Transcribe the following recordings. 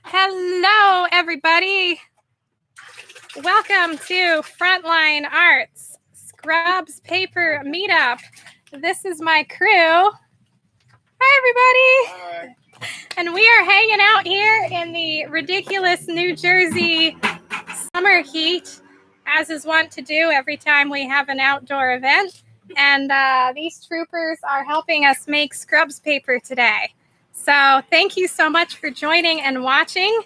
Hello, everybody. Welcome to Frontline Arts Scrubs Paper Meetup. This is my crew. Hi, everybody. Hi. And we are hanging out here in the ridiculous New Jersey summer heat, as is wont to do every time we have an outdoor event. And these troopers are helping us make Scrubs paper today. So thank you so much for joining and watching.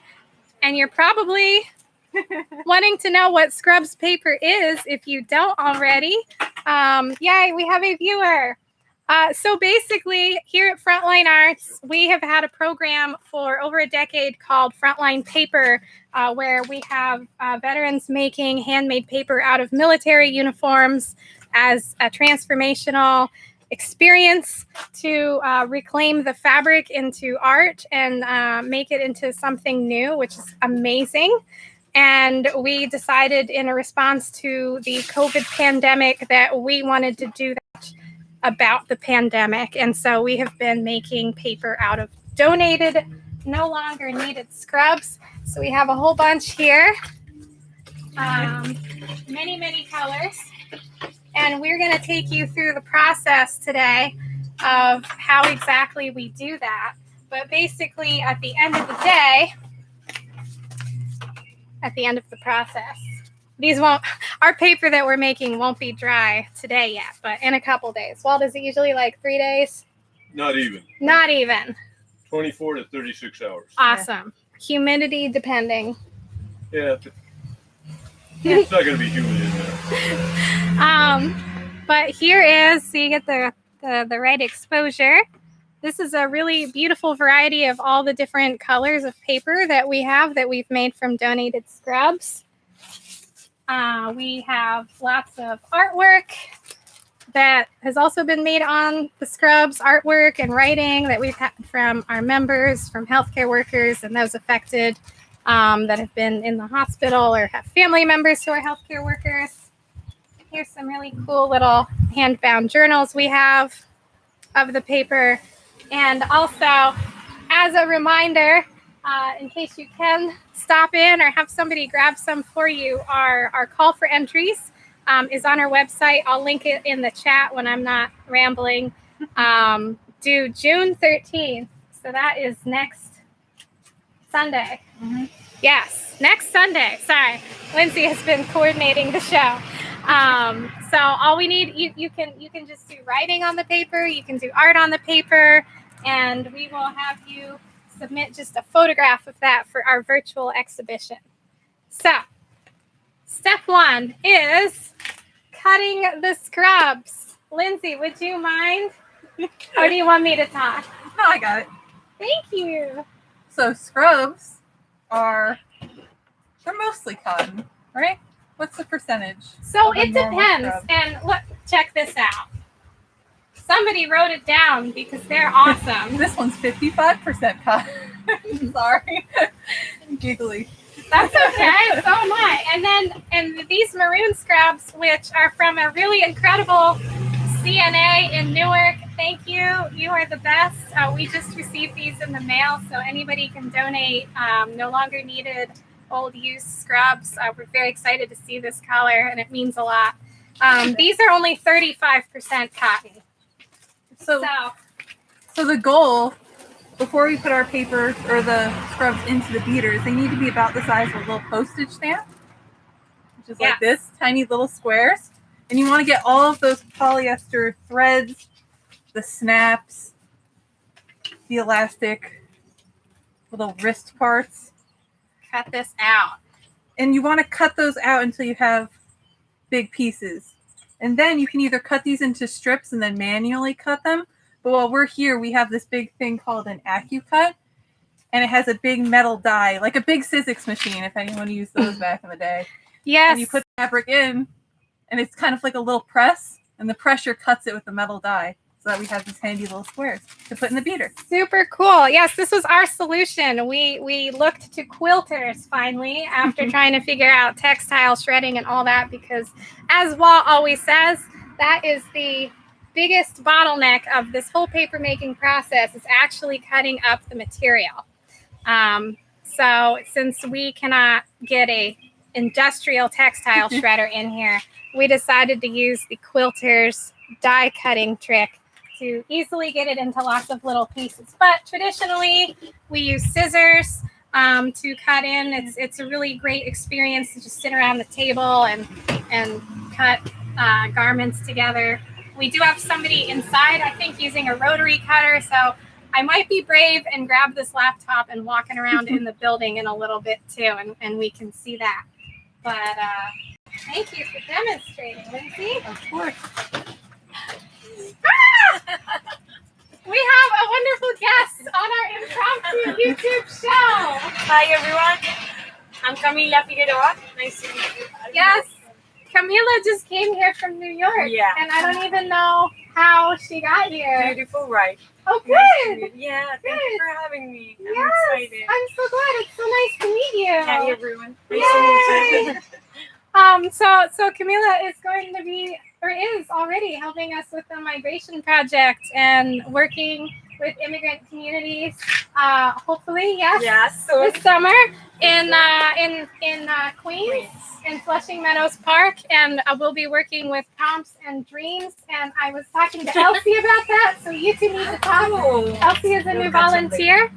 And you're probably wanting to know what Scrubs paper is if you don't already. Yay, we have a viewer. So basically, here at Frontline Arts, we have had a program for over a decade called Frontline Paper, where we have veterans making handmade paper out of military uniforms as a transformational experience to reclaim the fabric into art and make it into something new, which is amazing. And we decided in a response to the COVID pandemic that we wanted to do that about the pandemic. And so we have been making paper out of donated, no longer needed scrubs. So we have a whole bunch here, many colors. And we're going to take you through the process today of how exactly we do that. But basically, at the end of the day, at the end of the process, our paper that we're making won't be dry today yet, but in a couple days. Walt, is it usually like 3 days? Not even. Not even. 24 to 36 hours. Awesome. Yeah. Humidity depending. Yeah. It's not going to be humid in there. But here is, so you get the right exposure. This is a really beautiful variety of all the different colors of paper that we have that we've made from donated scrubs. We have lots of artwork that has also been made on the scrubs, artwork and writing that we've had from our members, from healthcare workers and those affected that have been in the hospital or have family members who are healthcare workers. Here's some really cool little hand-bound journals we have of the paper. And also, as a reminder, in case you can stop in or have somebody grab some for you, our call for entries is on our website. I'll link it in the chat when I'm not rambling. Due June 13th. So that is next Sunday. Mm-hmm. Yes, next Sunday. Sorry, Lindsay has been coordinating the show. So all we need, you can just do writing on the paper, you can do art on the paper, and we will have you submit just a photograph of that for our virtual exhibition. So, step one is cutting the scrubs. Lindsay, would you mind? Or do you want me to talk? No, I got it. Thank you. So scrubs they're mostly cotton, right? What's the percentage? So it depends. Scrub? And check this out. Somebody wrote it down because they're awesome. This one's 55% cotton. Sorry. I'm giggly. That's okay. So am I. And these maroon scrubs, which are from a really incredible CNA in Newark. Thank you. You are the best. We just received these in the mail, so anybody can donate no longer needed old used scrubs. We're very excited to see this color, and it means a lot. These are only 35% cotton. So the goal, before we put our paper or the scrubs into the beaters, they need to be about the size of a little postage stamp, which is like this, tiny little squares. And you want to get all of those polyester threads, the snaps, the elastic, little wrist parts. Cut this out. And you want to cut those out until you have big pieces. And then you can either cut these into strips and then manually cut them. But while we're here, we have this big thing called an AccuCut. And it has a big metal die, like a big Sizzix machine, if anyone used those back in the day. Yes. And you put the fabric in, and it's kind of like a little press, and the pressure cuts it with the metal die. So that we have these handy little squares to put in the beater. Super cool. Yes, this was our solution. We looked to quilters finally after trying to figure out textile shredding and all that, because as Walt always says, that is the biggest bottleneck of this whole paper making process, is actually cutting up the material. So since we cannot get a industrial textile shredder in here, we decided to use the quilter's die cutting trick to easily get it into lots of little pieces. But traditionally, we use scissors to cut in. It's a really great experience to just sit around the table and cut garments together. We do have somebody inside, I think, using a rotary cutter. So I might be brave and grab this laptop and walking around in the building in a little bit too, and we can see that. But thank you for demonstrating, Lindsay. Of course. We have a wonderful guest on our impromptu YouTube show. Hi everyone, I'm Camila Figueroa. Nice to meet you. Yes, Camila just came here from New York. Yeah. And I don't even know how she got here. Beautiful, right? Oh, Nice to good. meet you. Yeah, thank you for having me. I'm Yes, excited. I'm so glad. It's so nice to meet you. Hi everyone. Nice to meet you. So Camila is going to be, or is already helping us with the migration project and working with immigrant communities. Hopefully, yes. Yes, so This summer in Queens, in Flushing Meadows Park, and we'll be working with Prompts and Dreams. And I was talking to Elsie about that, so you two need to talk. Elsie is a new volunteer,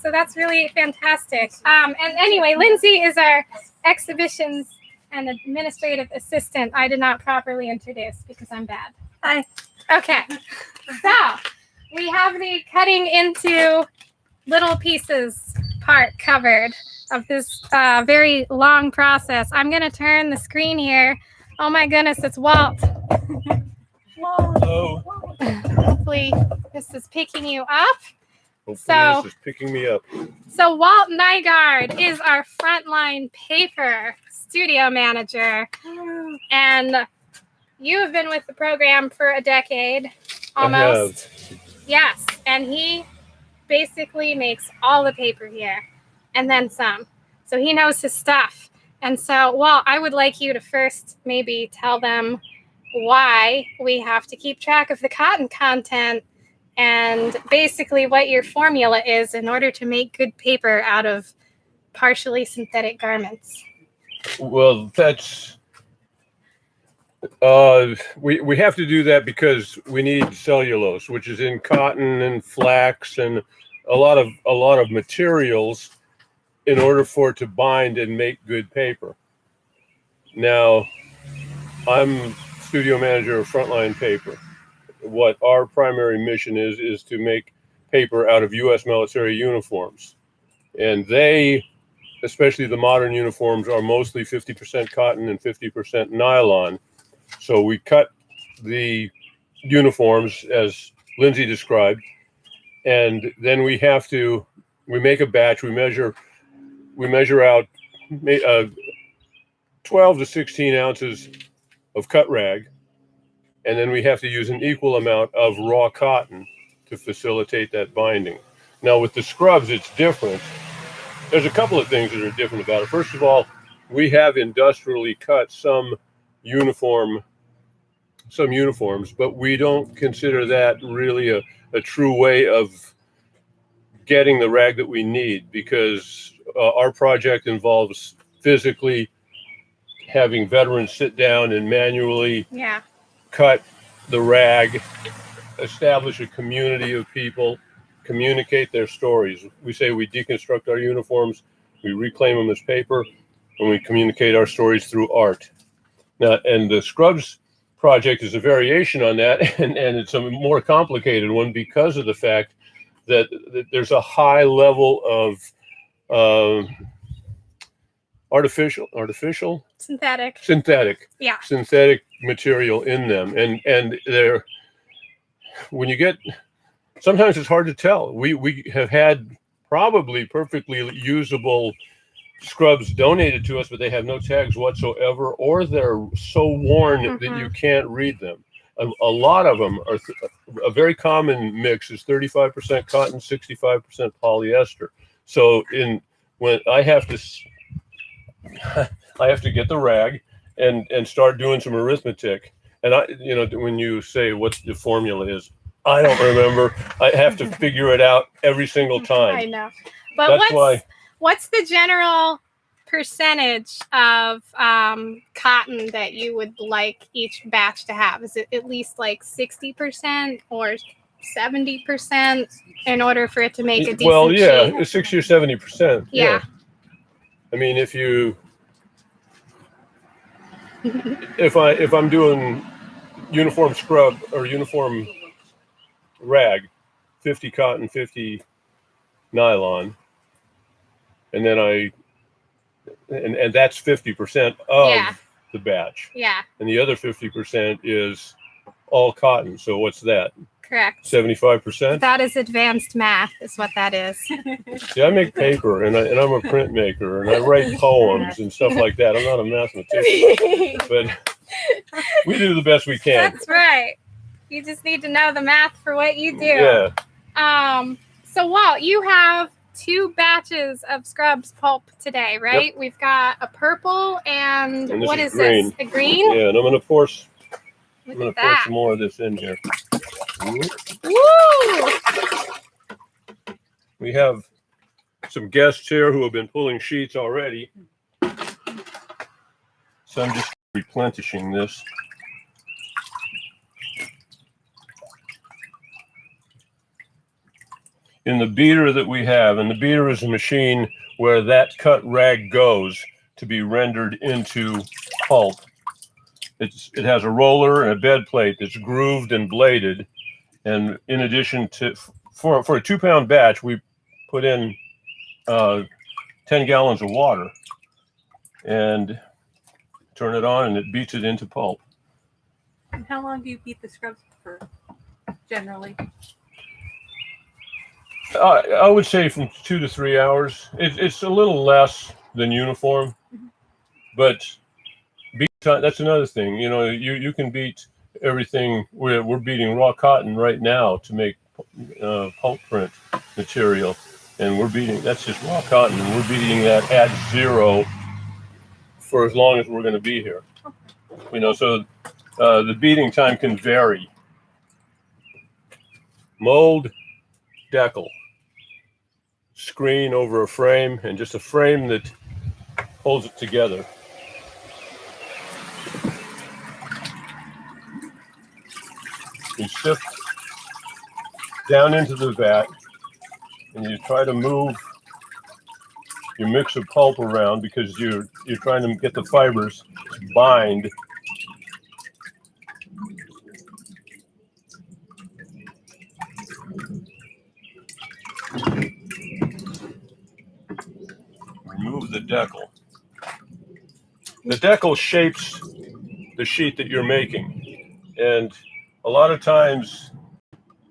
so that's really fantastic. And anyway, Lindsay is our exhibitions and administrative assistant. I did not properly introduce because I'm bad. Hi. Okay, so we have the cutting into little pieces part covered of this very long process. I'm going to turn the screen here. Oh my goodness, it's Walt. Hello. Hopefully this is picking you up. Hopefully So- this is picking me up. So Walt Nygard is our Frontline paper studio manager. And you have been with the program for a decade, almost. I have. Yes, and he basically makes all the paper here and then some. So he knows his stuff. And so, Walt, I would like you to first maybe tell them why we have to keep track of the cotton content and basically what your formula is in order to make good paper out of partially synthetic garments. Well, that's we have to do that because we need cellulose, which is in cotton and flax and a lot of materials in order for it to bind and make good paper. Now, I'm studio manager of Frontline Paper. What our primary mission is to make paper out of U.S. military uniforms, and they, especially the modern uniforms, are mostly 50% cotton and 50% nylon. So we cut the uniforms as Lindsay described, and then we make a batch. We measure out 12 to 16 ounces of cut rag, and then we have to use an equal amount of raw cotton to facilitate that binding. Now with the scrubs, it's different. There's a couple of things that are different about it. First of all, we have industrially cut some uniforms, but we don't consider that really a true way of getting the rag that we need, because our project involves physically having veterans sit down and manually cut the rag, establish a community of people, communicate their stories. We say we deconstruct our uniforms, we reclaim them as paper, and we communicate our stories through art. Now, and the Scrubs project is a variation on that, and it's a more complicated one because of the fact that there's a high level of synthetic material in them, and they're, when you get, sometimes it's hard to tell. We have had probably perfectly usable scrubs donated to us, but they have no tags whatsoever, or they're so worn that you can't read them. A lot of them are, a very common mix is 35% cotton, 65% polyester. So when I have to get the rag and start doing some arithmetic. And when you say what the formula is, I don't remember. I have to figure it out every single time. I know. But What's the general percentage of cotton that you would like each batch to have? Is it at least like 60% or 70% in order for it to make a decent Well, yeah, sheet? 60 or 70%. Yeah. I mean, if I'm doing uniform scrub or uniform rag, 50 cotton, 50 nylon, and then and that's 50% of the batch. Yeah. And the other 50% is all cotton. So what's that? Correct. 75%? That is advanced math, is what that is. See, I make paper, and I'm a printmaker, and I write poems and stuff like that. I'm not a mathematician, but we do the best we can. That's right. You just need to know the math for what you do. Yeah. So Walt, you have 2 batches of scrubs pulp today, right? Yep. We've got a purple and this what is is green. this? A green? Yeah, and I'm gonna pour Look at that. some more of this in here. Woo! We have some guests here who have been pulling sheets already. So I'm just replenishing this. In the beater that we have, and the beater is a machine where that cut rag goes to be rendered into pulp. It has a roller and a bed plate that's grooved and bladed. And in addition to, for a 2-pound batch, we put in 10 gallons of water and turn it on, and it beats it into pulp. And how long do you beat the scrubs for, generally? I would say from 2 to 3 hours. It's a little less than uniform, but beat time, that's another thing. You know, you can beat everything. We're beating raw cotton right now to make pulp print material, and that's just raw cotton, and we're beating that at 0 for as long as we're going to be here. You know, so the beating time can vary. Mold, decal, screen over a frame, and just a frame that holds it together. You sift down into the vat, and you try to move your mix of pulp around because you're trying to get the fibers to bind. Remove the decal. The decal shapes the sheet that you're making, and a lot of times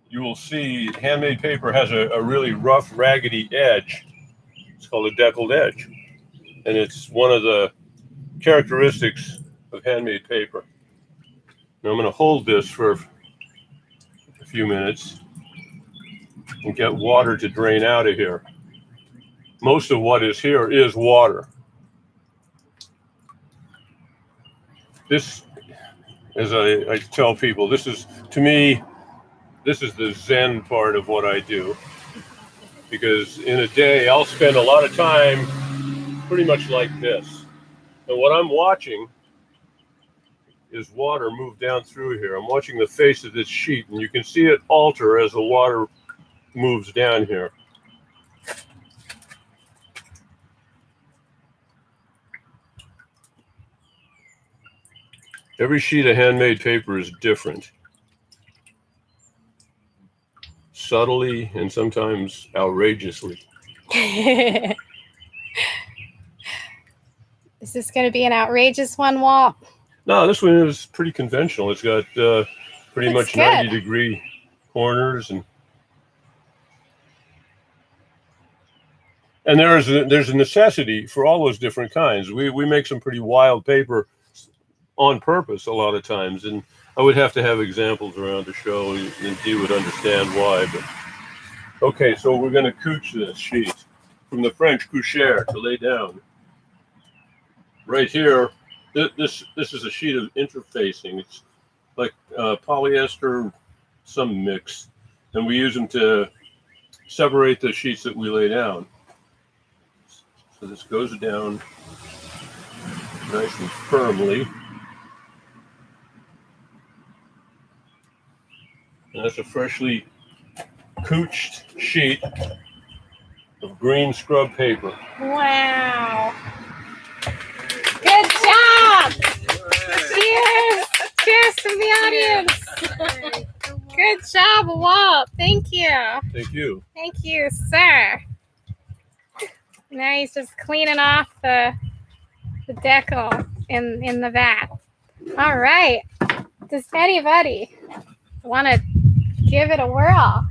you will see handmade paper has a really rough, raggedy edge. It's called a deckled edge, and it's one of the characteristics of handmade paper. Now I'm going to hold this for a few minutes and get water to drain out of here. Most of what is here is water. This, as I tell people, this is, to me, this is the Zen part of what I do. Because in a day, I'll spend a lot of time pretty much like this. And what I'm watching is water move down through here. I'm watching the face of this sheet, and you can see it alter as the water moves down here. Every sheet of handmade paper is different. Subtly and sometimes outrageously. Is this going to be an outrageous one, Walt? No, this one is pretty conventional. It's got pretty Looks much good. 90-degree corners, and there's a necessity for all those different kinds. We make some pretty wild paper on purpose a lot of times, and I would have to have examples around to show, and you would understand why. But okay, so we're going to couche this sheet from the French coucher, to lay down. Right here, this is a sheet of interfacing. It's like polyester, some mix, and we use them to separate the sheets that we lay down. So this goes down nice and firmly. And that's a freshly cooched sheet of green scrub paper. Wow. Good job. Cheers. Cheers from the audience. Good job, Walt. Thank you. Thank you. Thank you, sir. Now he's just cleaning off the decal in the vat. All right. Does anybody want to give it a whirl?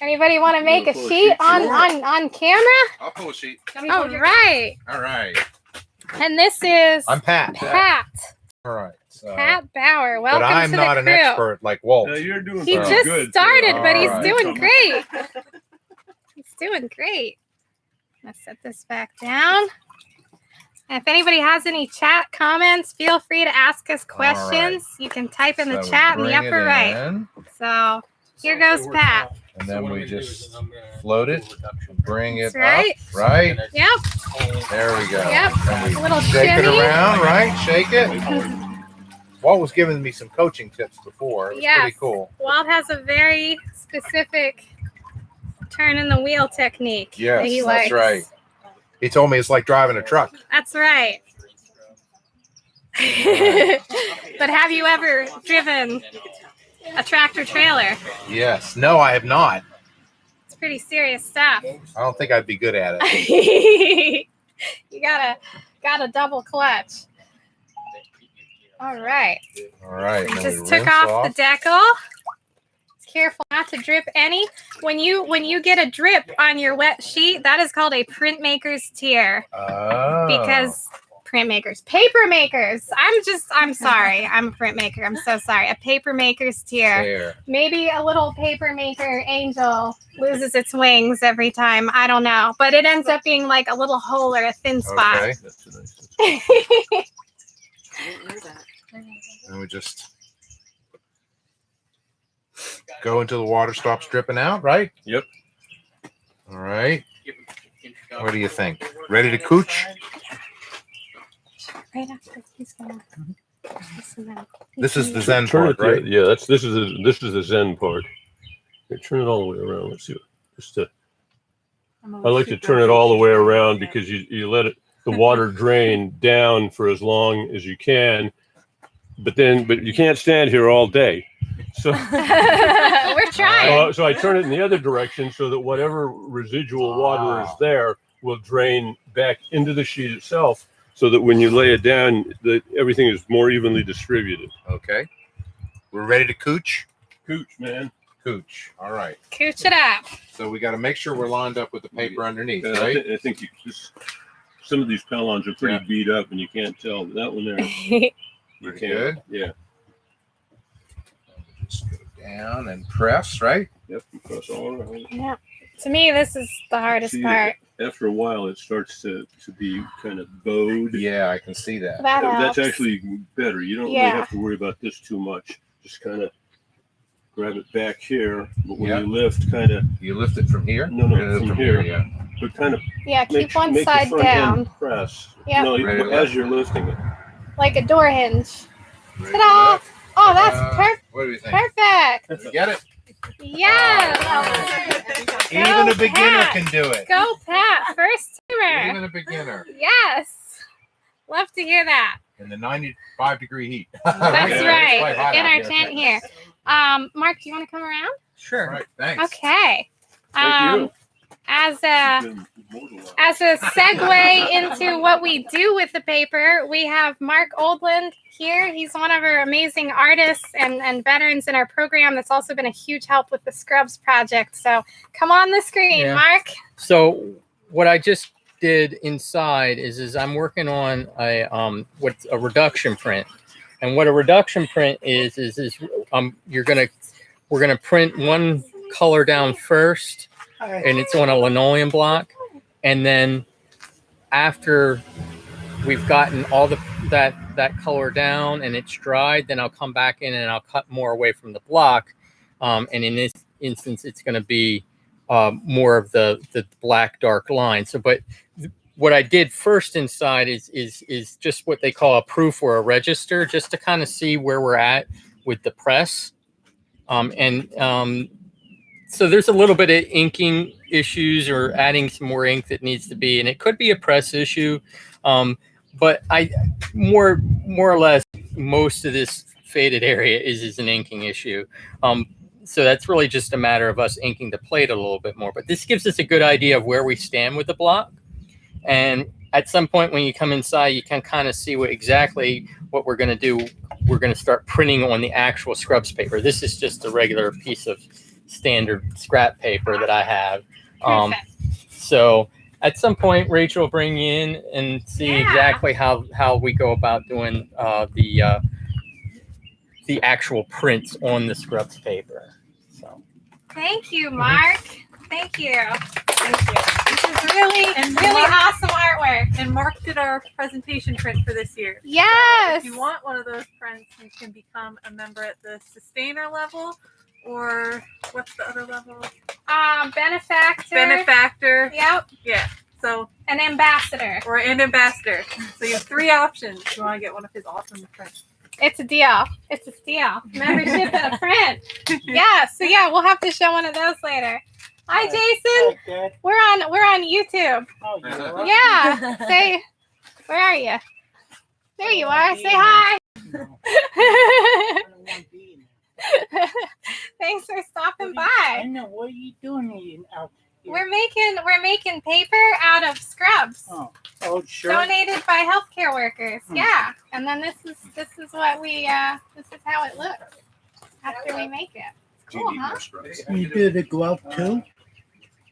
Anybody want to make a sheet on camera? I'll pull a sheet. All right. All right. And this is I'm Pat. Pat. All right. So, Pat Bauer. Welcome but I'm to not the an crew. expert like Walt. No, you're doing He pretty just good. started, but he's All right. doing great. He's doing great. Let's set this back down. And if anybody has any chat comments, feel free to ask us questions. You can type in the So chat in the bring upper it right. in, So here goes Pat. and then we just float it, bring it That's right. up, right? Yep. There we go. Yep. And A we little shake it shimmy. around, right? Shake it. Walt was giving me some coaching tips before. It was Yes. pretty cool. Walt has a very specific turn in the wheel technique. that Yes, he likes. that's right. He told me it's like driving a truck. That's right. But have you ever driven a tractor trailer? Yes. No, I have not. It's pretty serious stuff. I don't think I'd be good at it. You gotta double clutch. All right. All right. We then just we took rinse off the decal. Careful not to drip any. When you get a drip on your wet sheet, that is called a printmaker's tear. Oh. Because paper makers. I'm sorry. I'm a printmaker. I'm so sorry. A paper maker's tear. There. Maybe a little paper maker angel loses its wings every time. I don't know. But it ends up being like a little hole or a thin spot. Okay. That's nice. And we just go until the water stops dripping out, right? Yep. All right. What do you think? Ready to cooch? Right after he's gonna. This is the Zen Turn part, it, right? Yeah, this is the Zen part. Here, turn it all the way around. Let's see. I like to turn it all the way around because you let the water drain down for as long as you can, but you can't stand here all day. So We're trying. so I turn it in the other direction so that whatever residual water is there will drain back into the sheet itself, so that when you lay it down, everything is more evenly distributed. Okay. We're ready to cooch? Cooch, man. Cooch. All right. Cooch it up. So we got to make sure we're lined up with the paper underneath, And right? I think some of these pellons are pretty beat up, and you can't tell. But that one there, you Pretty can. good. Yeah. Just go down and press, right? Yep. Press all around. Yeah. To me, this is the hardest See, part. After a while, it starts to be kind of bowed. Yeah, I can see that. That That's helps. actually better. You don't really Yeah. have to worry about this too much. Just kind of grab it back here, but when Yeah. you lift, kind of You lift it from here? No, Or from here. yeah. but kind of Yeah, keep one make side the front down, end press. Yep. No, Ready to as lift? you're lifting it. like a door hinge. Ready to Ta-da! lift? Oh, that's What do you think? perfect. You get it? Yes. Even a Go, beginner Pat. can do it. Go, Pat. First timer. Even a beginner. Yes. Love to hear that. In the 95-degree heat. That's It's right. quite hot In out our tent here. Mark, do you want to come around? All right, thanks. Okay. Thank you. As a segue into what we do with the paper, we have Mark Oldland here. He's one of our amazing artists and veterans in our program that's also been a huge help with the Scrubs project. So come on the screen, Yeah. Mark. So what I just did inside is I'm working on a what's a reduction print, and what a reduction print is we're gonna print one color down first, and it's on a linoleum block, and then after we've gotten all that color down and it's dried, then I'll come back in and I'll cut more away from the block, and in instance, it's going to be more of the black dark line. So, but what I did first inside is just what they call a proof or a register, just to kind of see where we're at with the press. So there's a little bit of inking issues or adding some more ink that needs to be, and it could be a press issue. But I more or less most of this faded area is an inking issue. So that's really just a matter of us inking the plate a little bit more. But this gives us a good idea of where we stand with the block. And at some point when you come inside, you can kind of see exactly what we're going to do. We're going to start printing on the actual scrubs paper. This is just a regular piece of standard scrap paper that I have. So at some point, Rachel will bring you in and see exactly how we go about doing the actual prints on the scrubs paper. So thank you, Mark. Thank you. Thank you. This is really awesome artwork. And Mark did our presentation print for this year. Yes. So if you want one of those prints, you can become a member at the sustainer level, or what's the other level? Benefactor. Benefactor. Yep. Yeah. So an ambassador. Or an ambassador. So you have 3 options if you want to get one of his awesome prints. It's a deal. It's a steal. Membership and a print. Yeah. So yeah, we'll have to show one of those later. Hi, Jason. Okay. We're on YouTube. Oh, you Yeah. Say, where are you? There you are. Say hi. Thanks for stopping by. I know. What are you doing out here? We're making paper out of scrubs. Oh, sure. Donated by healthcare workers. Yeah. And then this is what we this is how it looks after we make it. Cool, huh? You do the glove too?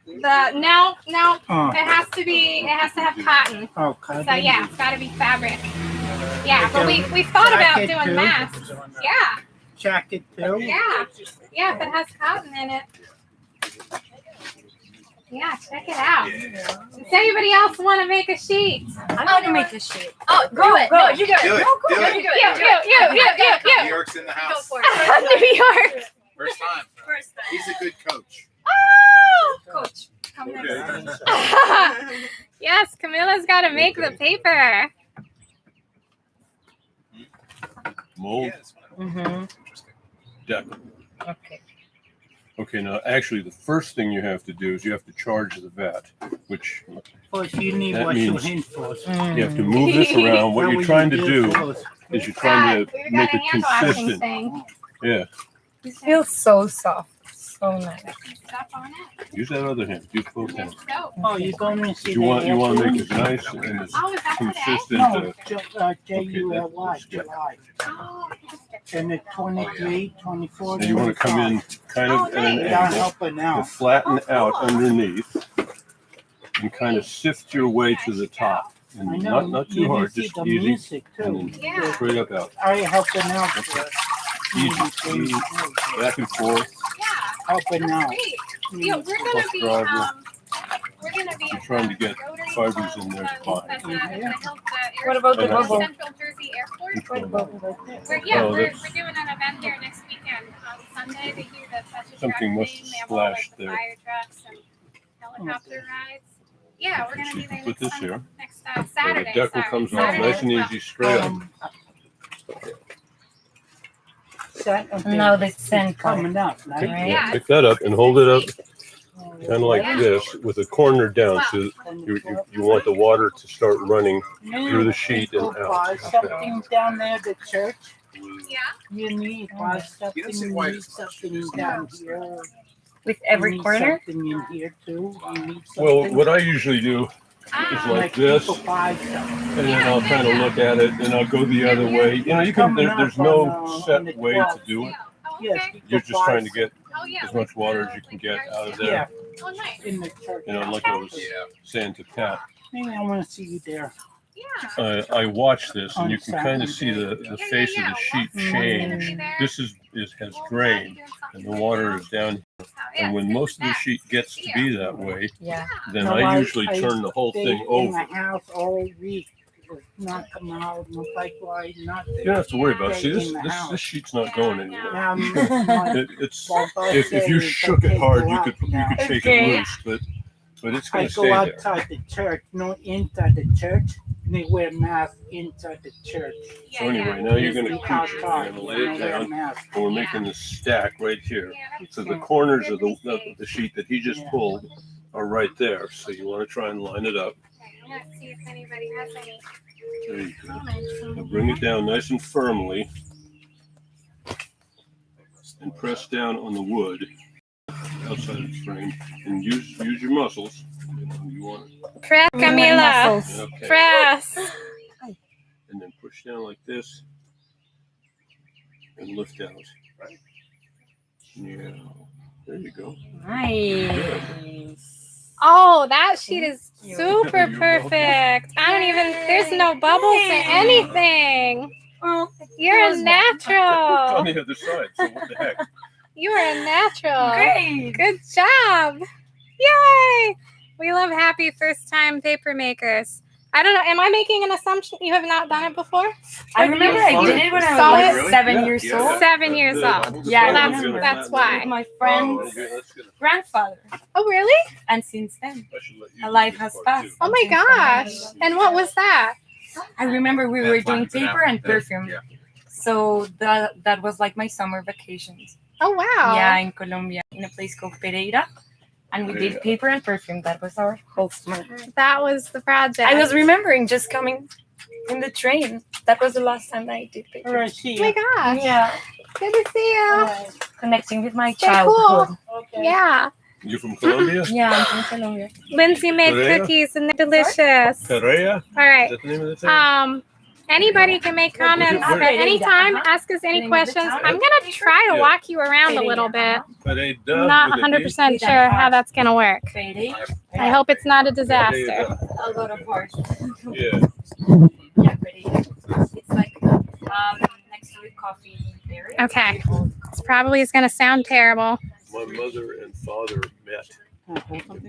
No. It has to have cotton. Oh, cotton. So yeah, it's got to be fabric. Yeah, but we thought about Jacket doing too? masks. Yeah. Jacket too? Yeah. Yeah, if it has cotton in it. Yeah, check it out. Does anybody else want to make a sheet? I'm going to make a sheet. Oh, go. You do it. Do it. Do it. You. New York's in the house. Go for it. New York. First time. He's a good coach. Oh! Coach. Come Okay. Yes, Camilla's got to make the paper. Mold. Mm-hmm. Deck. Okay. Okay, now actually the first thing you have to do is you have to charge the vat, which First, you need That wash your means- hands first. you have to move this around. What you're trying to do is you're trying to We've make got a it hand washing consistent. thing. Yeah, It feels so soft. So nice. Stuff on it. use that other hand. Use both There's hands. soap. Oh, you're going to see You want to make it? it nice and as Oh, is that today? consistent. No, July, that's good. July. Oh, And the 23, 24. And you want to come in kind of at an nice. Down, angle helping and out. flatten out underneath and kind of sift your way to the top. I And know. not you too hard, can see just the easy music too. and Yeah. straight up out. I helping out. Easy, back and forth. yeah. Helping out. Great. Yeah, we're gonna be I'm trying to get Rotary fibers Club, in there to at bind. the What about the And I- bubble? Central Jersey Airport. Which What one? about the We're Oh, we're that's- doing an event there next weekend on Sunday. They do the special Something truck must thing. have They have all like splashed the there. fire trucks and helicopter rides. Yeah, we're gonna be there Put next this Sunday, here. next So the Saturday. decal sorry. comes off Saturday nice and as well. easy, straight up. No, the center. Coming up, right? Right. Yeah, Pick that up and hold it up kind of like Yeah. this with the corner down. So you want the water to start running through the sheet and Go buy out. something down there at the church. Yeah. You need buy something. You don't see You why need something down here. With You every need corner? Something in here too. You need Well, something. what I usually do is Ah, like this, people buy something. and then I'll kind of look at it, and I'll go the other way. You know, you can. There's no set way to do it. oh, Yes, okay. people You're just buy trying to get Oh, yeah. as much water as you can get out of there. Yeah, Oh, nice. in the church. You know, like I was Yeah. saying to Pat, Maybe I want to see you there. Yeah. I watch this, and you can kind of see the face of the sheet What's gonna change. be there? This has drained, and the water is down. And when most of the sheet gets to be that way, Yeah. then No, I usually turn the whole stay thing in over. the house all week. does not come out, most likely not. You don't have to worry about it. See, this sheet's not going anywhere. If you shook it hard, you could shake it loose, but it's I going to go stay there. outside the church, no inside the church. They wear masks inside the church. So anyway, now you're going to teach it. You're Outside, going to lay it down, mask. and we're making this stack right here. So the corners of the sheet that he just pulled are right there. So you want to try and line it up. I'm gonna see if anybody has any. There you go. Now bring it down nice and firmly, and press down on the wood outside of the frame, and use your muscles. You want it. Press, Camila. Okay. Press. And then push down like this, and lift out. Yeah. There you go. Nice. Oh, that sheet is super You're perfect. I don't even, there's no bubbles or anything. You're a On natural. the other side, so what the heck? You are a natural. Great. Good job. Yay. We love happy first time paper makers. I don't know. Am I making an assumption you have not done it before? I remember I did it when I was Saw like it? Really? 7 Yeah, years yeah. old. 7 years old. Yeah, I Well, remember. that's why. With my Oh, friend's okay, that's good. grandfather. Oh, really? And since then, I should let you a do life this has part, passed. too. Oh my gosh. And what was that? I remember we were doing paper and perfume. Yeah. So that was like my summer vacations. Oh, wow. Yeah, in Colombia, in a place called Pereira. And we did paper and perfume. That was our whole summer. That was the project. I was remembering just coming in the train. That was the last time I did paper. All right, see Oh my ya. gosh. Yeah, Good to see you. Alright, connecting with my So childhood. okay. Yeah. You from Colombia? Yeah, I'm from Colombia. Lindsay made Perea? cookies and they're delicious. All Perea? Is right. that the name of the town? Anybody can make comments Where- at any time. Ask us any Name of the questions. town? I'm gonna try to Yeah. walk you around a little bit. Pereira I'm not with a D? 100% sure how that's gonna work. Pereira. I hope it's not a disaster. Pereira. A lot of work. Yeah. Yeah, Pereira. It's like next to the coffee area. Okay. This probably is gonna sound terrible. My mother and father met in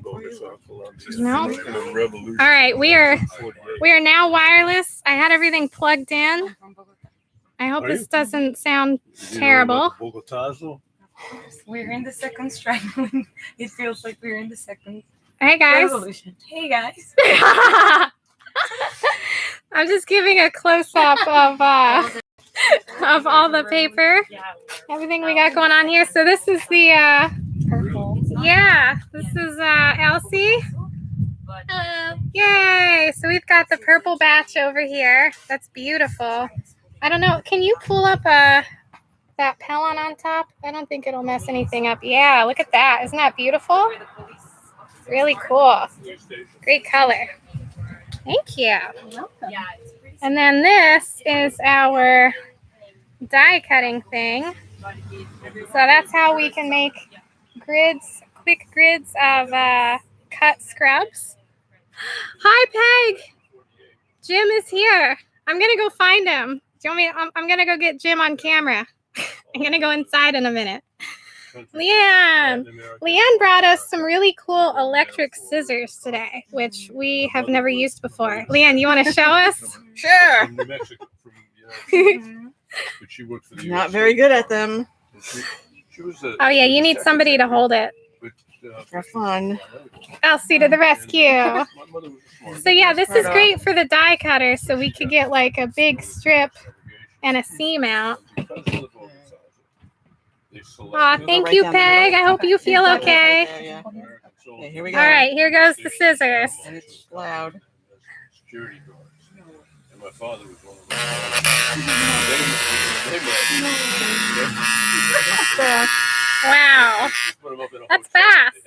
Bogota, Colombia. No. In a revolution. All right, we are 48. now wireless. I had everything plugged in. I'm from Bogota. I hope Are this you? doesn't sound Did you know terrible. about Bogotazo? We're in the second strike. It feels like we're in the second Hey guys. revolution. Hey guys. I'm just giving a close up of all the paper, Yeah. everything we got going on here. So this is the Purple. this is Elsie. But Yay! So we've got the purple batch over here. That's beautiful. I don't know. Can you pull up that Pellon on top? I don't think it'll mess anything up. Yeah, look at that. Isn't that beautiful? Really cool. Great color. Thank you. yeah, it's pretty And then this is our die cutting thing. So that's how we can make grids, quick grids of cut scrubs. Hi, Peg. Jim is here. I'm gonna go find him. Do you want me? I'm gonna go get Jim on camera. I'm gonna go inside in a minute. Leanne brought us some really cool electric scissors today, which we have never used before. Leanne, you want to show us? Sure. From New Mexico, from the United States. But she worked for the Not US very good at them. She was a, Oh yeah, you need somebody to hold it. For fun. Elsie to the rescue. My mother was a smart So yeah, this is great for the die cutter, so we could get like a big strip and a seam out. Aw, thank you, Peg. I hope you feel okay. There, yeah. Okay, here we go. All right, here goes the scissors. And it's loud. Security guards. And my father was one of them. Wow, That's fast.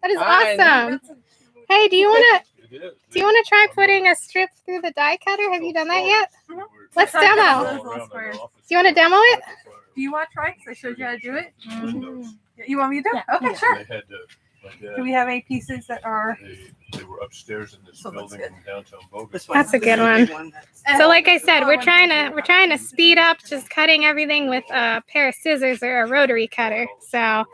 that is awesome. Hey, do you wanna try putting a strip through the die cutter? Have you done that yet? Let's demo. Do you want to demo it? Do you want to try? Because I showed you how to do it. You want me to do it? Okay, sure. Do we have any pieces that are? They were upstairs in this So that's building in downtown Bogota. That's a good one. So like I said, we're trying to speed up just cutting everything with a pair of scissors or a rotary cutter. So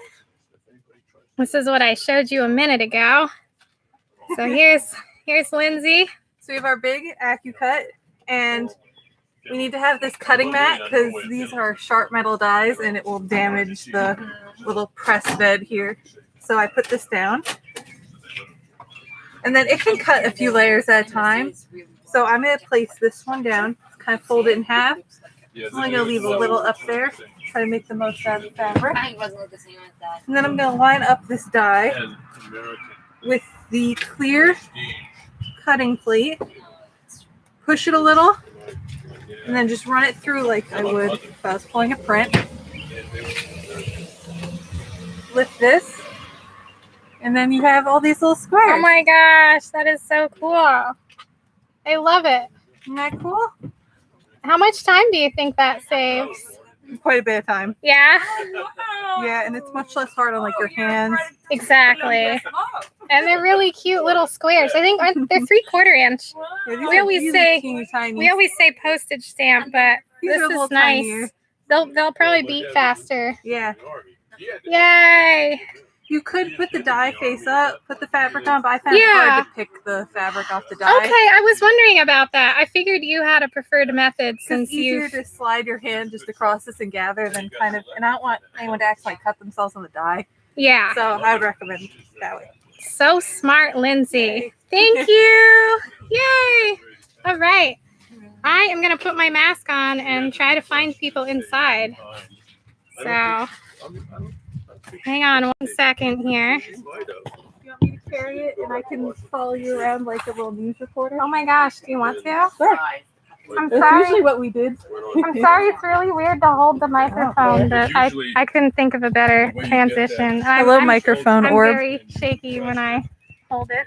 this is what I showed you a minute ago. So here's Lindsay. So we have our big AccuCut, and we need to have this cutting mat because these are sharp metal dies and it will damage the little press bed here. So I put this down. And then it can cut a few layers at a time. So I'm going to place this one down, kind of fold it in half. I'm only going to leave a little up there, try to make the most out of the fabric. And then I'm going to line up this die with the clear cutting plate, push it a little, and then just run it through like I would if I was pulling a print. Lift this, and then you have all these little squares. Oh my gosh, that is so cool. I love it. Isn't that cool? How much time do you think that saves? Quite a bit of time. Yeah, Yeah, and it's much less hard on like your hands. exactly. And they're really cute little squares. I think they're 3/4 inch. Yeah, these We are always really say- teeny tiny. We always say postage stamp, but These this are a little is nice. tinier. They'll probably beat faster. Yeah. Yay! You could put the die face up, put the fabric on, but I found it Yeah. hard to pick the fabric off the die. Okay, I was wondering about that. I figured you had a preferred method It's since easier you. to slide your hand just across this and gather than kind of, and I don't want anyone to accidentally cut themselves on the die. Yeah. So I would recommend that way. So smart, Lindsay. Thank you. Yay. All right. I am going to put my mask on and try to find people inside. So hang on 1 second here. You want me to carry it and I can follow you around like a little news reporter? Oh my gosh, do you want to? Sure. I'm That's sorry. usually what we did. I'm sorry, it's really weird to hold the microphone, but I couldn't think of a better transition. Hello, microphone I'm orb. very shaky when I hold it.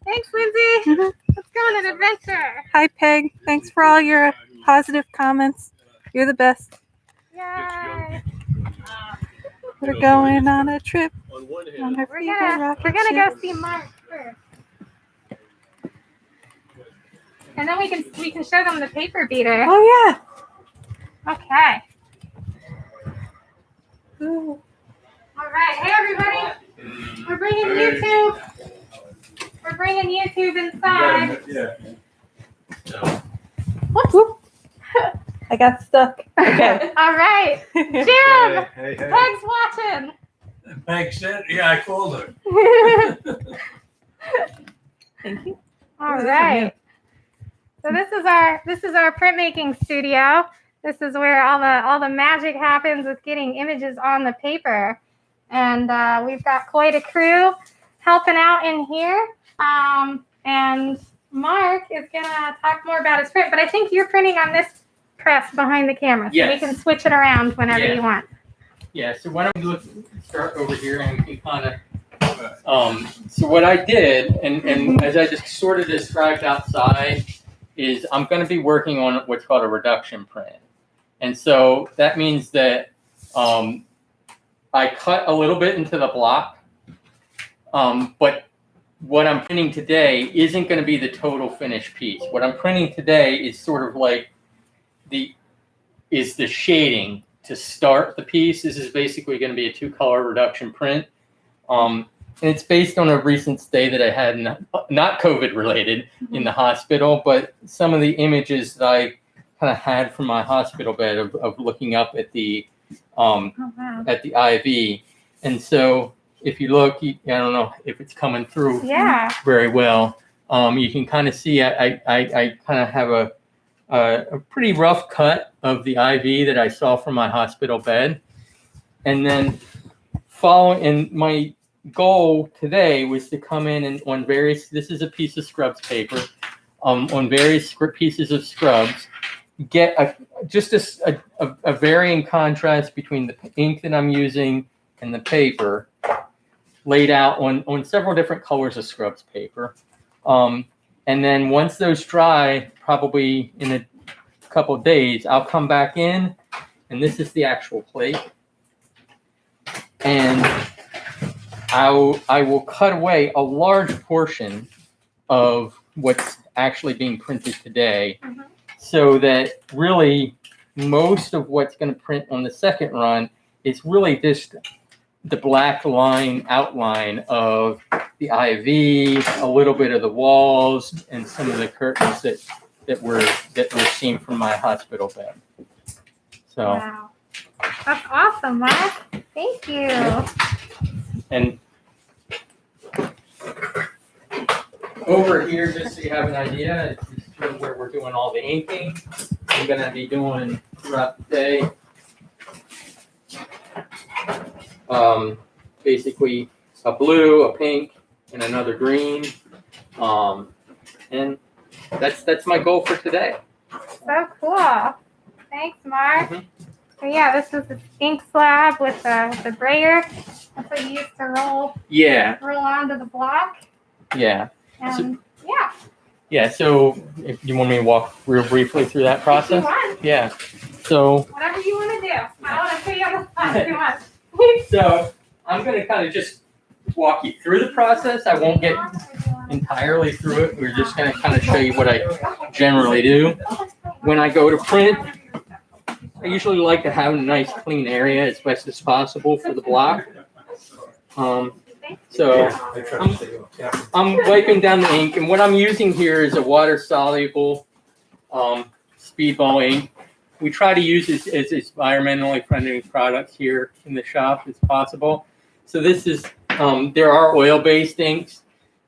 Thanks, Lindsay. Let's go on an adventure. Hi, Peg. Thanks for all your positive comments. You're the best. Yay. We're going on a trip. On one hand, On our We're favorite gonna rocket go ship. see Mark first. And then we can show them the paper beater. Oh Okay. yeah. Ooh. All right. Hey everybody. We're bringing YouTube. We're bringing YouTube inside. Whoop, whoop. I got stuck. Okay. All right. Jim. Peg's watching. Peg said, yeah, I called her. Thank you. All right. So this is our printmaking studio. This is where all the magic happens with getting images on the paper. And we've got quite a crew helping out in here. And Mark is gonna talk more about his print, but I think you're printing on this press behind the camera, so Yes. we can switch it around whenever Yeah. you want. Yeah, so why don't we start over here and we can kind of, so what I did, and as I just sort of described outside, is I'm going to be working on what's called a reduction print. And so that means that I cut a little bit into the block, but what I'm printing today isn't going to be the total finished piece. What I'm printing today is sort of like the shading to start the piece. This is basically going to be a 2-color reduction print. And it's based on a recent stay that I had, not COVID related, in the hospital, but some of the images that I kind of had from my hospital bed of looking up at the at the IV. And so if you look, I don't know if it's coming through very well. You can kind of see I kind of have a pretty rough cut of the IV that I saw from my hospital bed. And then and my goal today was to come in and on various, this is a piece of scrubs paper, on various pieces of scrubs, get just a varying contrast between the ink that I'm using and the paper laid out on several different colors of scrubs paper. And then once those dry, probably in a couple of days, I'll come back in, and this is the actual plate. And I will cut away a large portion of what's actually being printed today, so that really most of what's going to print on the second run is really just the black line outline of the IV, a little bit of the walls, and some of the curtains that were seen from my hospital bed. So, Wow. That's awesome, Mark. Thank you. and over here, just so you have an idea, this is where we're doing all the inking. I'm going to be doing throughout the day. Basically a blue, a pink, and another green. And that's my goal for today. So cool. Thanks, Mark. Mhm. So yeah, this is the ink slab with the brayer. That's what you used to roll onto the block. Yeah. And yeah. Yeah. So if you want me to walk real briefly through that If you process? want. Yeah. So Whatever you want to do. I don't want to put you on the spot if you want. So I'm going to kind of just walk you through the process. I won't get entirely through it. We're just going to kind of show you what I generally do. When I go to print, I usually like to have a nice clean area as best as possible for the block. So I'm wiping down the ink, and what I'm using here is a water-soluble speedball ink. We try to use as environmentally friendly products here in the shop as possible. So this is, there are oil-based inks,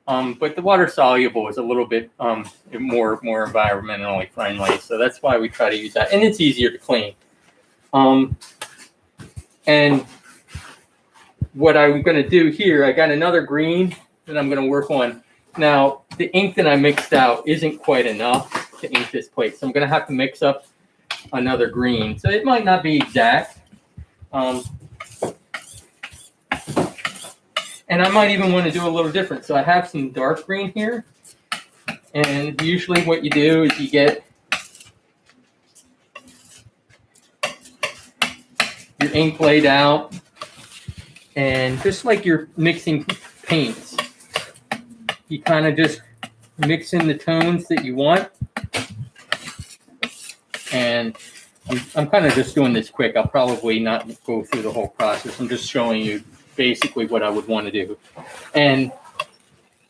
but the water-soluble is a little bit more environmentally friendly. So that's why we try to use that, and it's easier to clean. And what I'm going to do here, I got another green that I'm going to work on. Now, the ink that I mixed out isn't quite enough to ink this plate, so I'm going to have to mix up another green. So it might not be exact. And I might even want to do a little different. So I have some dark green here. And usually what you do is you get your ink laid out. And just like you're mixing paints, you kind of just mix in the tones that you want. And I'm kind of just doing this quick. I'll probably not go through the whole process. I'm just showing you basically what I would want to do. And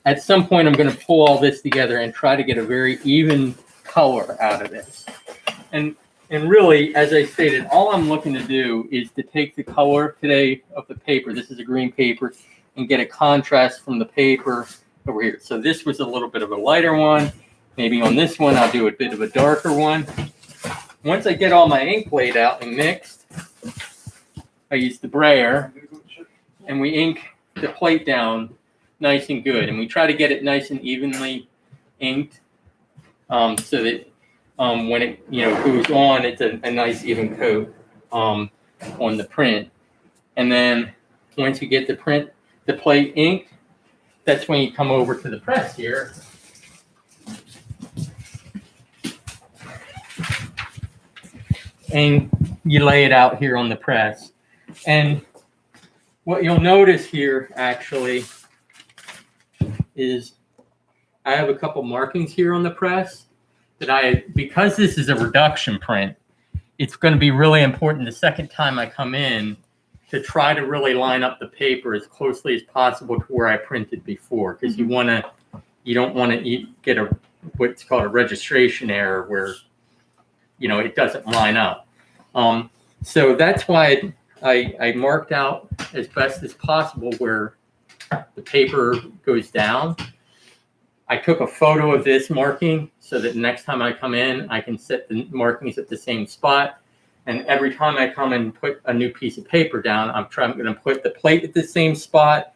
at some point, I'm going to pull all this together and try to get a very even color out of this. And really, as I stated, all I'm looking to do is to take the color today of the paper. This is a green paper, and get a contrast from the paper over here. So this was a little bit of a lighter one. Maybe on this one, I'll do a bit of a darker one. Once I get all my ink laid out and mixed, I use the brayer, and we ink the plate down nice and good. And we try to get it nice and evenly inked, so that when it goes on, it's a nice even coat on the print. And then once you get the plate inked, that's when you come over to the press here. And you lay it out here on the press. And what you'll notice here actually is I have a couple markings here on the press that because this is a reduction print, it's going to be really important the second time I come in to try to really line up the paper as closely as possible to where I printed before, because you don't want to get what's called a registration error where it doesn't line up. So that's why I marked out as best as possible where the paper goes down. I took a photo of this marking so that next time I come in, I can set the markings at the same spot. And every time I come and put a new piece of paper down, I'm going to put the plate at the same spot.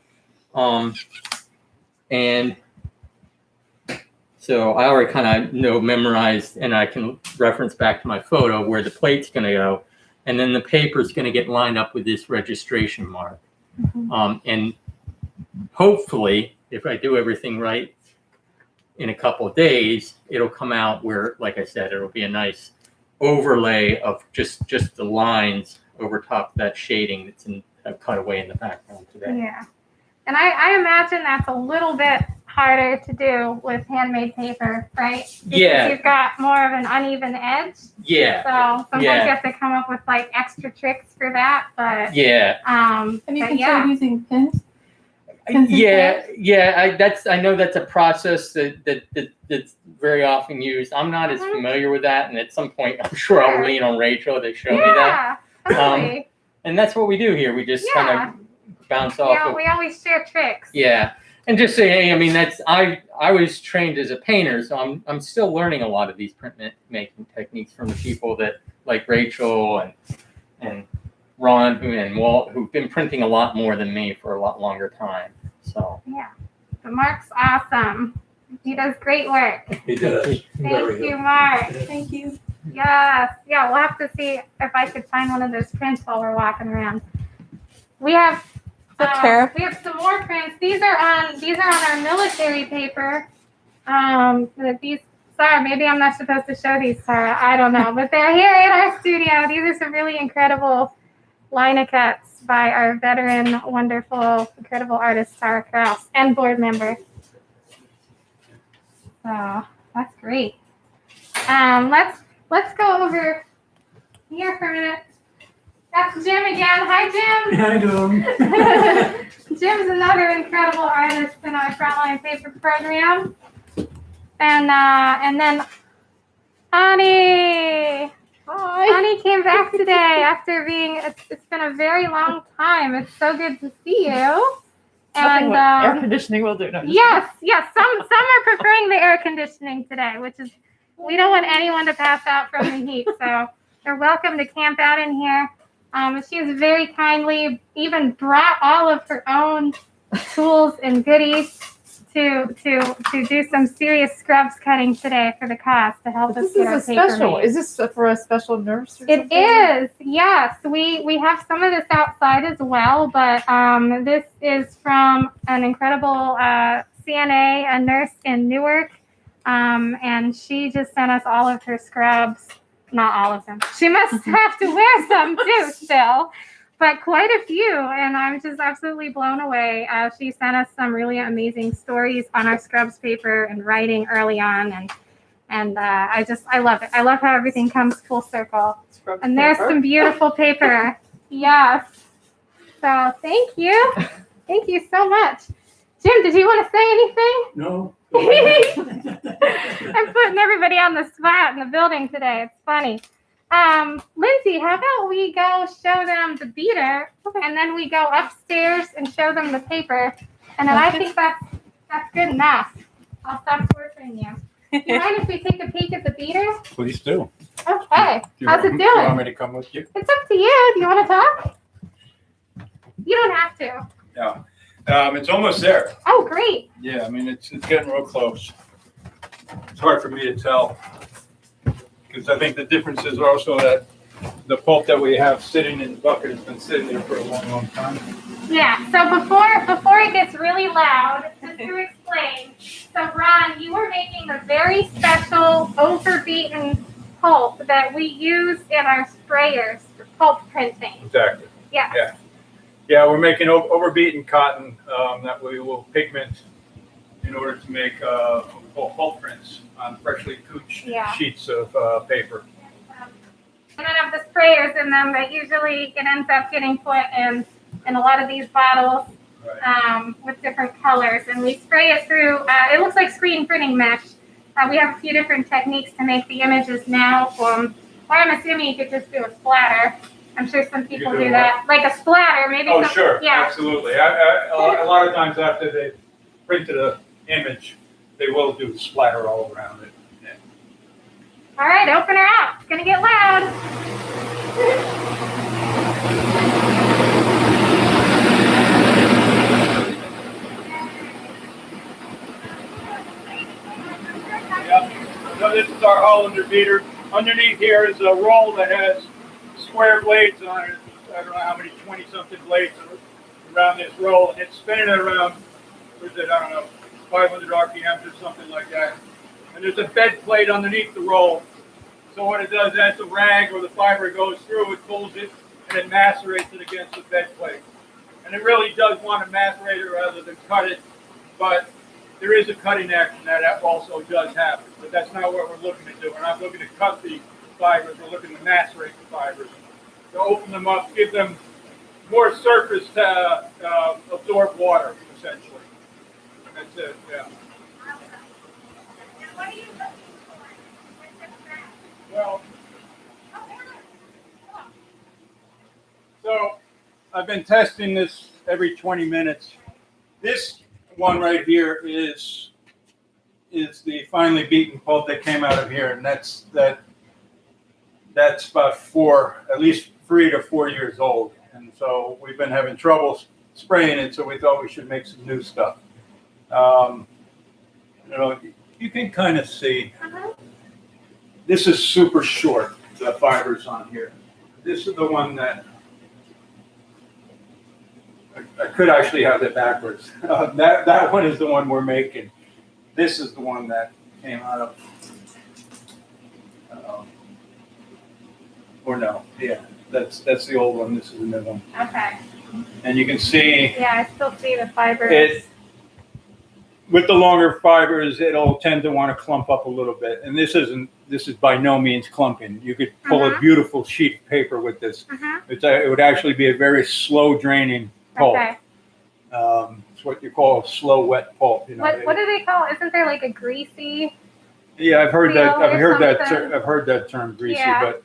And so I already kind of memorized, and I can reference back to my photo where the plate's going to go. And then the paper is going to get lined up with this registration mark. And hopefully, if I do everything right in a couple of days, it'll come out where, like I said, it'll be a nice overlay of just the lines over top of that shading that's cut away in the background today. Yeah. And I imagine that's a little bit harder to do with handmade paper, right? Because Yeah. you've got more of an uneven edge. Yeah. So sometimes Yeah. you have to come up with like extra tricks for that. But Yeah. And you but can yeah. start using pins. Yeah. I know that's a process that's very often used. I'm not as familiar with that, and at some point, I'm sure I'll lean on Rachel to show me that. Totally. And that's what we do here. We just kind of bounce off. Yeah, we always share tricks. Yeah, and just say, hey, I mean, I was trained as a painter, so I'm still learning a lot of these making techniques from the people that like Rachel and Ron and Walt, who've been printing a lot more than me for a lot longer time. So yeah, but Mark's awesome. He does great work. He does. Thank you, Mark. Thank you. Yes. Yeah, we'll have to see if I could find one of those prints while we're walking around. We have we have some more prints. These are on our military paper. Sorry, maybe I'm not supposed to show these, Sarah. I don't know, but they're here in our studio. These are some really incredible lino cuts by our veteran, wonderful, incredible artist Sarah Krause and board member. So that's great. Let's go over here for a minute. That's Jim again. Hi, Jim. How you doing? Jim's another incredible artist in our Frontline paper program. And then Ani. Hi. Ani came back today after it's been a very long time. It's so good to see you. And air conditioning will do. No, yes. Some are preferring the air conditioning today, which is we don't want anyone to pass out from the heat. So they're welcome to camp out in here. She has very kindly even brought all of her own tools and goodies to do some serious scrubs cutting today for the cause to help us get our paper made. Is this for a special nurse? Or It is, yes. We have some of this outside as well, but this is from an incredible CNA, a nurse in Newark, and she just sent us all of her scrubs. Not all of them. She must have to wear some too still, but quite a few, and I'm just absolutely blown away. She sent us some really amazing stories on our scrubs paper and writing early on, and I love it. I love how everything comes full circle. And there's some beautiful paper. Yes. So thank you. Thank you so much. Jim, did you want to say anything? No. I'm putting everybody on the spot in the building today. It's funny. Lindsay, how about we go show them the beater and then we go upstairs and show them the paper. And then I think that's good enough. I'll stop torturing you. Do you mind if we take a peek at the beater? Please do. Okay. How's it Do you want doing? me to come with you? It's up to you. Do you want to talk? You don't have to. No. It's almost there. Oh, great. Yeah, I mean, it's getting real close. It's hard for me to tell because I think the difference is also that the pulp that we have sitting in the bucket has been sitting there for a long, long time. Yeah, so before it gets really loud, just to explain, so Ron, you were making a very special overbeaten pulp that we use in our sprayers for pulp printing. Exactly. Yeah. Yeah. Yeah, we're making overbeaten cotton that we will pigment in order to make pulp prints on freshly cooched sheets of paper. And then have the sprayers in them that usually it ends up getting put in a lot of these bottles with different colors. And we spray it through, it looks like screen printing mesh. We have a few different techniques to make the images now. Or I'm assuming you could just do a splatter. I'm sure some people do that. Like a splatter, maybe. Oh, sure. Yeah. Absolutely. A lot of times after they printed an image, they will do splatter all around it. Yeah. All right, open her up. It's going to get loud. Yeah. So this is our Hollander beater. Underneath here is a roll that has square blades on it. I don't know how many 20-something blades around this roll. And it's spinning it around, what is it, I don't know, 500 RPMs or something like that. And there's a bed plate underneath the roll. So what it does, as the rag or the fiber goes through, it pulls it and it macerates it against the bed plate. And it really does want to macerate it rather than cut it. But there is a cutting action that also does happen, but that's not what we're looking to do. We're not looking to cut the fibers. We're looking to macerate the fibers, to open them up, give them more surface to absorb water, essentially. That's it, yeah. Well, so I've been testing this every 20 minutes. This one right here is the finely beaten pulp that came out of here, and that's about at least 3 to 4 years old. And so we've been having trouble spraying it, so we thought we should make some new stuff. You know, you can kind of see. This is super short, the fibers on here. This is the one that I could actually have it backwards. That one is the one we're making. This is the one that came out of, or no, yeah, that's the old one. This is the new one. Okay. And you can see. Yeah, I still see the fibers. With the longer fibers, it'll tend to want to clump up a little bit. And this is by no means clumping. You could pull a beautiful sheet of paper with this. It would actually be a very slow draining pulp. Okay. It's what you call a slow wet pulp. You know. What do they call it? Isn't there like a greasy? Yeah, I've heard that. Feel or I've heard that. something? I've heard that term, greasy. Yeah. But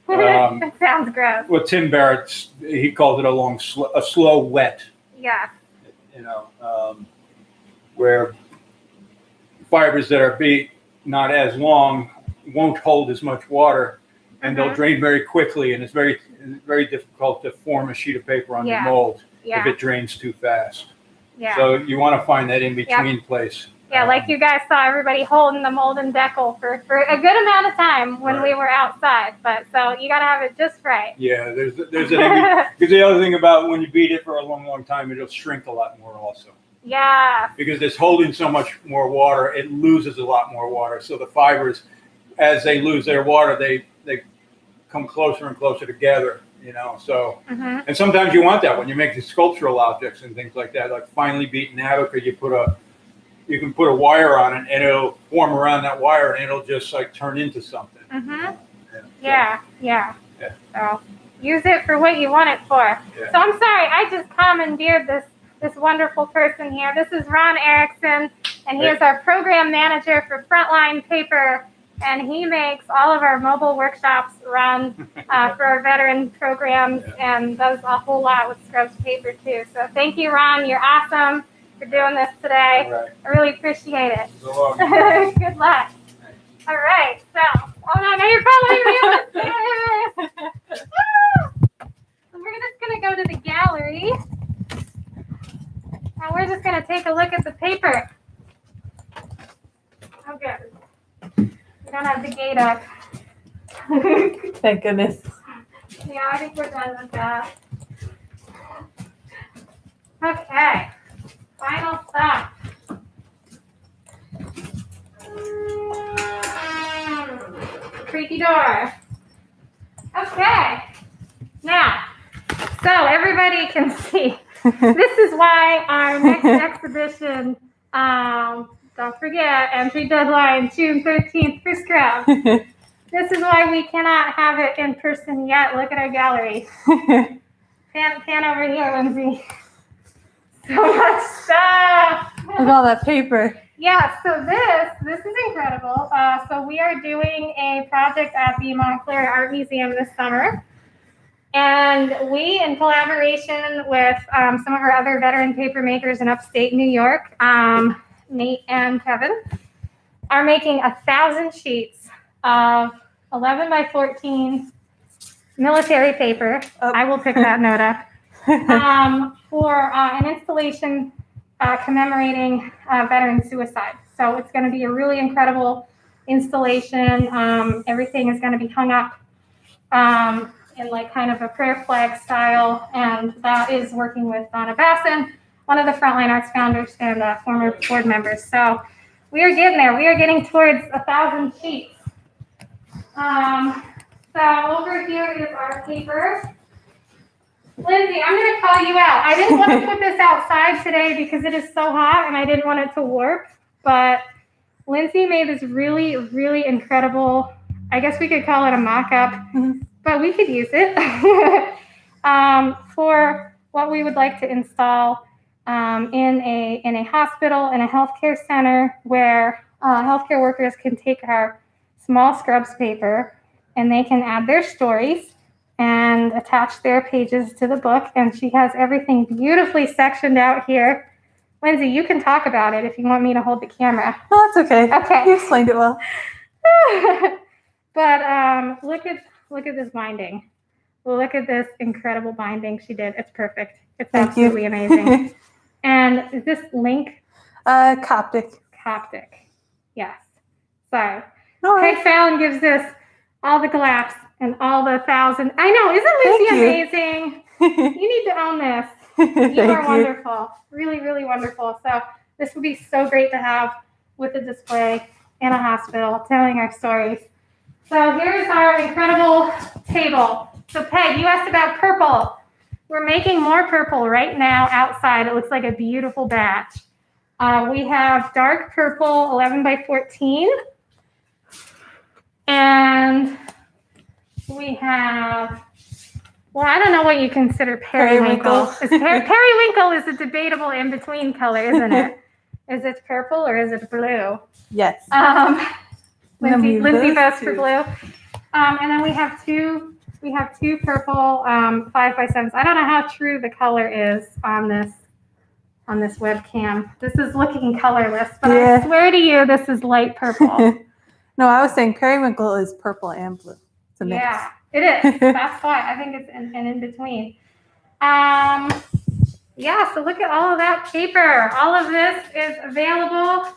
That sounds gross. well, Tim Barrett, he called it a slow wet. Yeah. You know, where fibers that are not as long won't hold as much water, and they'll drain very quickly, and it's very difficult to form a sheet of paper on the mold if it drains too fast. Yeah. So you want to find that in between place. Yeah, like you guys saw everybody holding the mold and decal for a good amount of time when we were outside. But so you got to have it just right. Yeah, there's because the other thing about when you beat it for a long time, it'll shrink a lot more also. Yeah. Because it's holding so much more water, it loses a lot more water. So the fibers, as they lose their water, they come closer and closer together. You know, so and sometimes you want that when you make the sculptural objects and things like that, like finely beaten abaca. You can put a wire on it, and it'll form around that wire, and it'll just like turn into something. Yeah. So use it for what you want it for. Yeah. So I'm sorry, I just commandeered this wonderful person here. This is Ron Erickson, and he is our program manager for Frontline Paper, and he makes all of our mobile workshops run for our veteran programs and does a whole lot with Scrubs paper too. So thank you, Ron. You're awesome for doing this today. All right. I really appreciate it. So long. Good luck. All right. So, oh no, now you're following me up the stairs. We're just going to go to the gallery. And we're just going to take a look at the paper. Oh, good. We don't have the gate up. Thank goodness. Yeah, I think we're done with that. Okay. Final stop. Creaky door. Okay. Now, so everybody can see. This is why our next exhibition, don't forget, entry deadline June 13th for Scrub. This is why we cannot have it in person yet. Look at our gallery. Pan over here, Lindsay. So much stuff. Look at all that paper. Yeah, so this is incredible. So we are doing a project at the Montclair Art Museum this summer. And we, in collaboration with some of our other veteran paper makers in upstate New York, Nate and Kevin, are making 1,000 sheets of 11 by 14 military paper. I will pick that note up. For an installation commemorating veteran suicide. So it's going to be a really incredible installation. Everything is going to be hung up in like kind of a prayer flag style, and that is working with Donna Basson, one of the Frontline Arts founders and former board members. So we are getting there. We are getting towards 1,000 sheets. So over here is our paper. Lindsay, I'm going to call you out. I didn't want to put this outside today because it is so hot and I didn't want it to warp. But Lindsay made this really, really incredible, I guess we could call it a mock-up, but we could use it for what we would like to install in a hospital, in a healthcare center, where healthcare workers can take our small scrubs paper and they can add their stories and attach their pages to the book. And she has everything beautifully sectioned out here. Lindsay, you can talk about it if you want me to hold the camera. No, that's okay. Okay. You explained it well. But look at this binding. Look at this incredible binding she did. It's perfect. It's Thank you. absolutely amazing. And is this link? Coptic. Coptic. Yes. So No worries. Peg Fallon gives this all the glaps and all the 1,000. I know. Isn't Lucy amazing? You need to own this. You are wonderful. Really, really wonderful. So this would be so great to have with a display in a hospital telling our stories. So here's our incredible table. So Peg, you asked about purple. We're making more purple right now outside. It looks like a beautiful batch. We have dark purple 11 by 14. And we have, well, I don't know what you consider periwinkle. Periwinkle is a debatable in-between color, isn't it? Is it purple or is it blue? Yes. Lindsay votes for blue. And then we have two purple 5 by 7s. I don't know how true the color is on this webcam. This is looking colorless, but I swear to you, this is light purple. No, I was saying periwinkle is purple and blue. It's a mix. Yeah, it is. That's why I think it's an in between. Yeah, so look at all of that paper. All of this is available.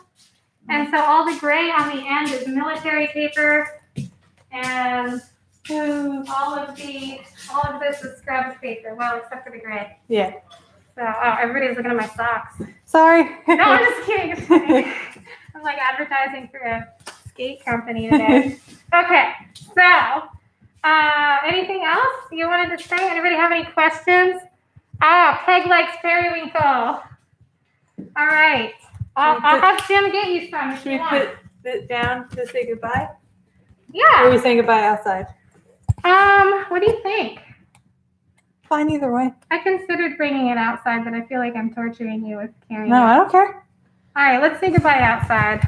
And so all the gray on the end is military paper. And all of this is scrubbed paper. Well, except for the gray. Yeah. So everybody's looking at my socks. Sorry. No, I'm just kidding. It's funny. I'm like advertising for a skate company today. Okay, so anything else you wanted to say? Anybody have any questions? Peg likes periwinkle. All right. I'll have Jim get you some if Should you we want. put it down to say goodbye? Or Yeah. are we saying goodbye outside? What do you think? Fine either way. I considered bringing it outside, but I feel like I'm torturing you with carrying No, it. I don't care. All right, let's say goodbye outside.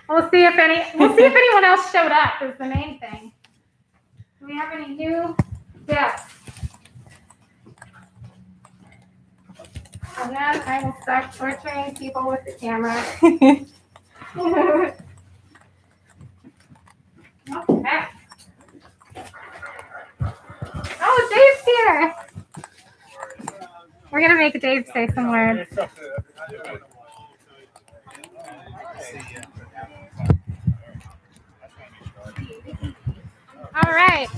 We'll see if anyone else showed up is the main thing. Do we have any new guests? And then I will start torturing people with the camera. Okay. Oh, Dave's here. We're gonna make Dave say some words. All right.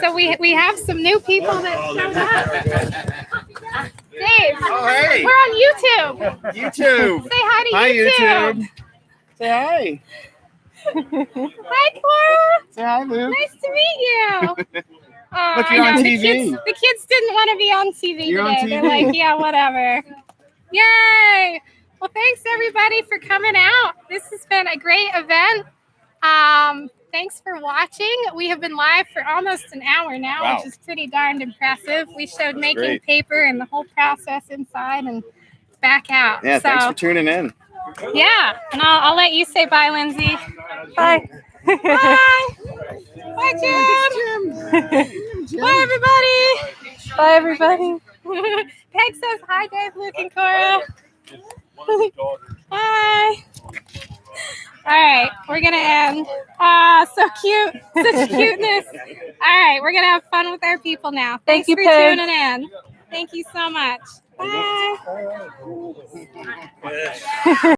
So we have some new people that showed up. Dave, hey. we're on YouTube. YouTube. Say hi to Hi, YouTube. YouTube. Say hi. Hi, Cora. Say hi, Luke. Nice to meet you. Look, you're on TV. The kids didn't want to be on TV You're today. on They're TV. like, yeah, whatever. Yay. Well, thanks everybody for coming out. This has been a great event. Thanks for watching. We have been live for almost an hour now, Wow. which is pretty darned impressive. We showed making great. paper and the whole process inside and back out. Yeah, so, thanks for tuning in. yeah, and I'll let you say bye, Lindsay. Bye. Bye. Bye, Jim. Bye, everybody. Bye, everybody. Peg says hi, Dave, Luke, and Cora. Bye. All right, we're gonna end. So cute, such cuteness. All right, we're gonna have fun with our people now. Thanks you, for Peg. tuning in. Thank you so much. Bye.